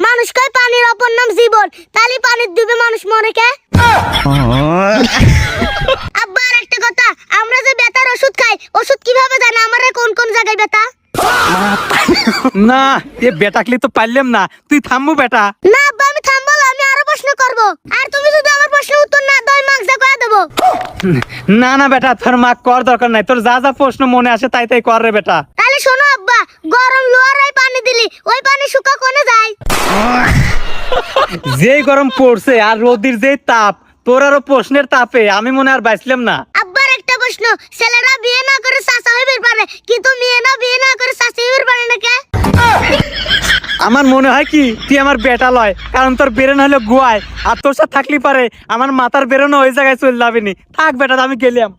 মানুষ কয় পানির অপর নাম জীবন, তাহলে পানির ডুবে মানুষ মরে কে? আব্বা আর একটা কথা, আমরা যে ব্যথার ওষুধ খাই, ওষুধ কিভাবে জানে আমারে কোন কোন জায়গায় ব্যথা? না এ বেটাকলি তো পারলাম না, তুই থামবো বেটা। না আব্বা আমি থামবো না, আমি আরো প্রশ্ন করব, আর তুমি যদি আমার প্রশ্নের উত্তর না দাও আমি মাগজা কয়ে দেবো। না না বেটা, তোর মা কর দরকার নাই, তোর যা যা প্রশ্ন মনে আসে তাই তাই কর রে বেটা। তাহলে শোনো আব্বা, গরম লোহারায় পানি দিলি ওই পানি শুকা কোনে যায়? যেই গরম পড়ছে আর রোদির যেই তাপ, তোর আরো প্রশ্নের তাপে আমি মনে আর বাঁচলাম না। আব্বার একটা প্রশ্ন, ছেলেরা বিয়ে না করে চাচা হইবে পারে, কিন্তু মেয়ে না বিয়ে না করে চাচি হইবে পারে না কে? আমার মনে হয় কি তুই আমার বেটা লয়, কারণ তোর বেরেন হলো গুয়ায়, আর তোর সাথে থাকলি পারে আমার মাথার বেরোনো ওই জায়গায় চলে যাবে নি। থাক বেটা, আমি গেলাম।